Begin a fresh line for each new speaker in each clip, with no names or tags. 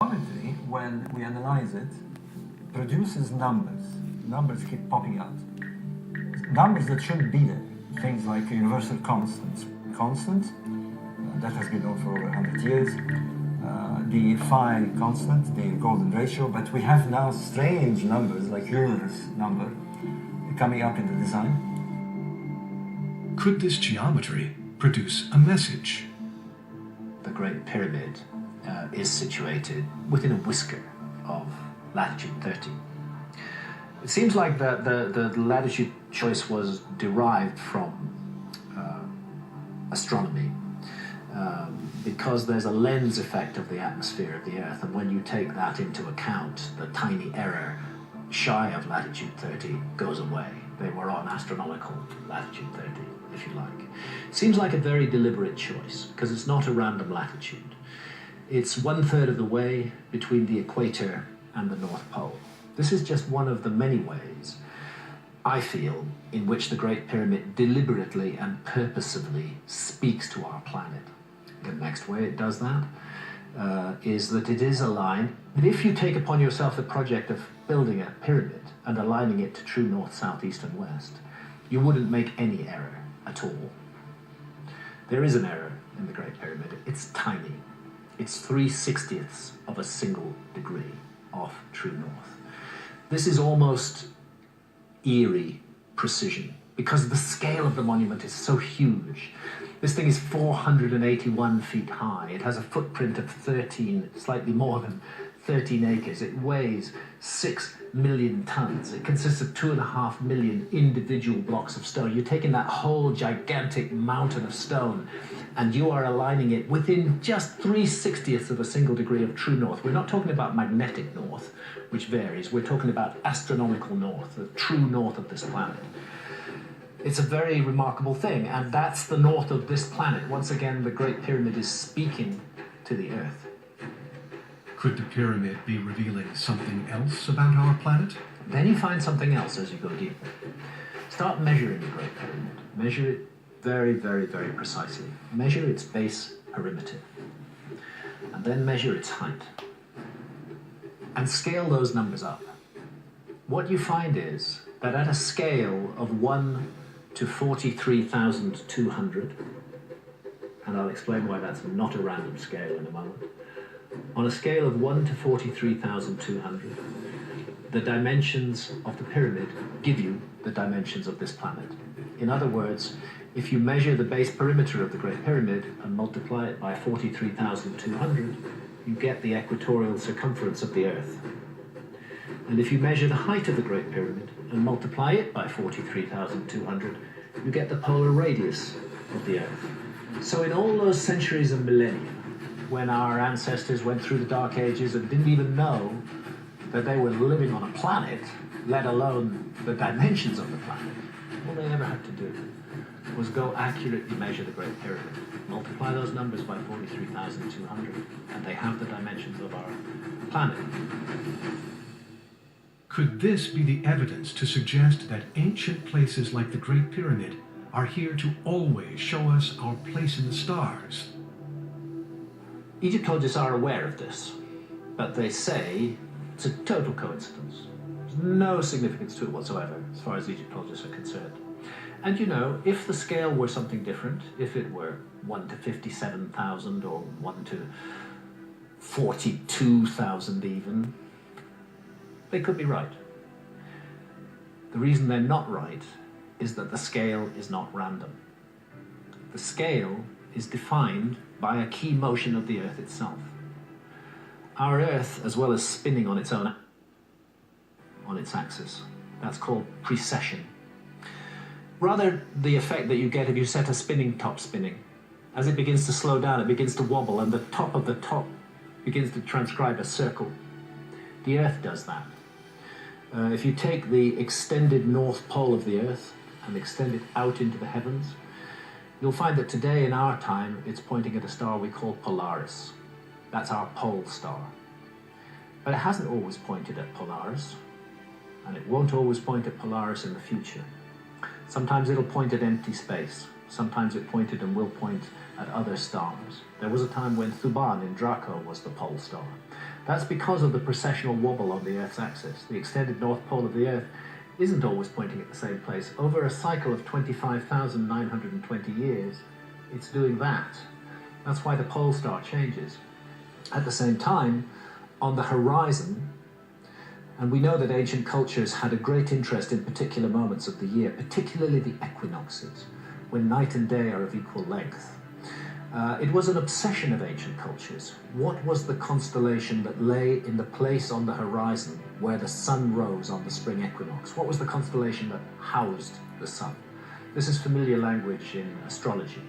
Geometry, when we analyze it, produces numbers. Numbers keep popping out. Numbers that shouldn't be there. Things like universal constants. Constant, that has been known for over 100 years. The phi constant, the golden ratio, but we have now strange numbers like Euler's number coming up in the design.
Could this geometry produce a message?
The Great Pyramid is situated within a whisker of latitude 30. It seems like the latitude choice was derived from astronomy, because there's a lens effect of the atmosphere of the Earth, and when you take that into account, the tiny error shy of latitude 30 goes away. They were on astronomical latitude 30, if you like. Seems like a very deliberate choice, because it's not a random latitude. It's 1/3 of the way between the equator and the North Pole. This is just one of the many ways, I feel, in which the Great Pyramid deliberately and purposively speaks to our planet. The next way it does that is that it is aligned. But if you take upon yourself the project of building a pyramid and aligning it to true north, south, east, and west, you wouldn't make any error at all. There is an error in the Great Pyramid. It's tiny. It's 3/60ths of a single degree off true north. This is almost eerie precision because the scale of the monument is so huge. This thing is 481 feet high. It has a footprint of 13, slightly more than 13 acres. It weighs 6 million tons. It consists of 2.5 million individual blocks of stone. You're taking that whole gigantic mountain of stone and you are aligning it within just 3/60ths of a single degree of true north. We're not talking about magnetic north, which varies. We're talking about astronomical north, the true north of this planet. It's a very remarkable thing, and that's the north of this planet. Once again, the Great Pyramid is speaking to the Earth.
Could the pyramid be revealing something else about our planet?
Then you find something else as you go deeper. Start measuring the Great Pyramid. Measure it very, very, very precisely. Measure its base perimeter. And then measure its height. And scale those numbers up. What you find is that at a scale of 1 to 43,200, and I'll explain why that's not a random scale in a moment, on a scale of 1 to 43,200, the dimensions of the pyramid give you the dimensions of this planet. In other words, if you measure the base perimeter of the Great Pyramid and multiply it by 43,200, you get the equatorial circumference of the Earth. And if you measure the height of the Great Pyramid and multiply it by 43,200, you get the polar radius of the Earth. So in all those centuries and millennia, when our ancestors went through the Dark Ages and didn't even know that they were living on a planet, let alone the dimensions of the planet, all they ever had to do was go accurately measure the Great Pyramid, multiply those numbers by 43,200, and they have the dimensions of our planet.
Could this be the evidence to suggest that ancient places like the Great Pyramid are here to always show us our place in the stars?
Egyptologists are aware of this, but they say it's a total coincidence. There's no significance to it whatsoever, as far as Egyptologists are concerned. And you know, if the scale were something different, if it were 1 to 57,000 or 1 to 42,000 even, they could be right. The reason they're not right is that the scale is not random. The scale is defined by a key motion of the Earth itself. Our Earth, as well as spinning on its own, on its axis, that's called precession. Rather, the effect that you get if you set a spinning top spinning. As it begins to slow down, it begins to wobble, and the top of the top begins to transcribe a circle. The Earth does that. If you take the extended north pole of the Earth and extend it out into the heavens, you'll find that today in our time it's pointing at a star we call Polaris. That's our pole star. But it hasn't always pointed at Polaris, and it won't always point at Polaris in the future. Sometimes it'll point at empty space. Sometimes it pointed and will point at other stars. There was a time when Thuban in Draco was the pole star. That's because of the precessional wobble on the Earth's axis. The extended north pole of the Earth isn't always pointing at the same place. Over a cycle of 25,920 years, it's doing that. That's why the pole star changes. At the same time, on the horizon, and we know that ancient cultures had a great interest in particular moments of the year, particularly the equinoxes, when night and day are of equal length. It was an obsession of ancient cultures. What was the constellation that lay in the place on the horizon where the sun rose on the spring equinox? What was the constellation that housed the sun? This is familiar language in astrology.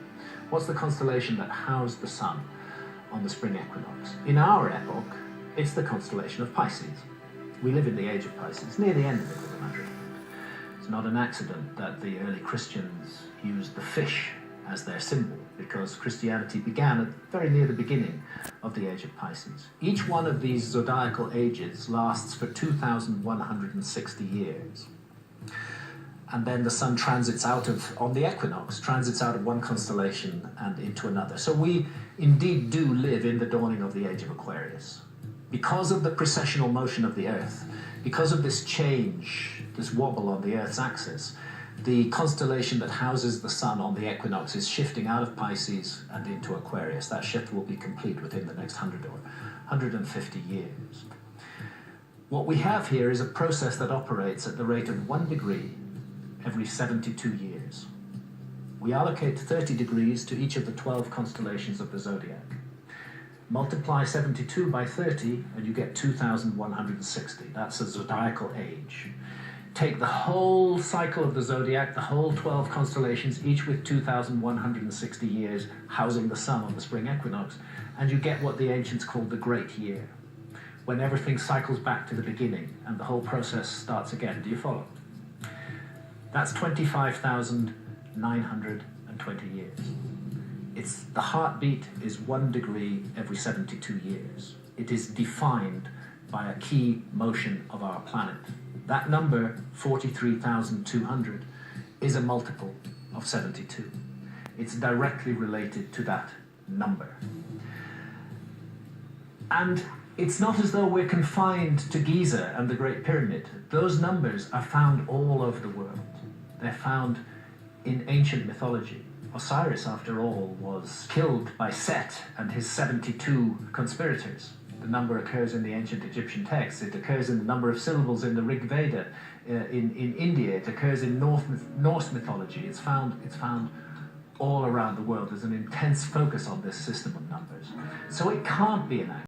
What's the constellation that housed the sun on the spring equinox? In our epoch, it's the constellation of Pisces. We live in the age of Pisces, near the end of it, as a matter of fact. It's not an accident that the early Christians used the fish as their symbol, because Christianity began at very near the beginning of the age of Pisces. Each one of these zodiacal ages lasts for 2,160 years. And then the sun transits out of, on the equinox, transits out of one constellation and into another. So we indeed do live in the dawning of the age of Aquarius. Because of the precessional motion of the Earth, because of this change, this wobble on the Earth's axis, the constellation that houses the sun on the equinox is shifting out of Pisces and into Aquarius. That shift will be complete within the next 100 or 150 years. What we have here is a process that operates at the rate of 1 degree every 72 years. We allocate 30 degrees to each of the 12 constellations of the zodiac. Multiply 72 by 30 and you get 2,160. That's a zodiacal age. Take the whole cycle of the zodiac, the whole 12 constellations, each with 2,160 years housing the sun on the spring equinox, and you get what the ancients called the Great Year, when everything cycles back to the beginning and the whole process starts again. Do you follow? That's 25,920 years. It's the heartbeat is 1 degree every 72 years. It is defined by a key motion of our planet. That number, 43,200, is a multiple of 72. It's directly related to that number. And it's not as though we're confined to Giza and the Great Pyramid. Those numbers are found all over the world. They're found in ancient mythology. Osiris, after all, was killed by Set and his 72 conspirators. The number occurs in the ancient Egyptian texts. It occurs in the number of syllables in the Rig Veda. In India, it occurs in Norse mythology. It's found all around the world. There's an intense focus on this system of numbers. So it can't be an accident.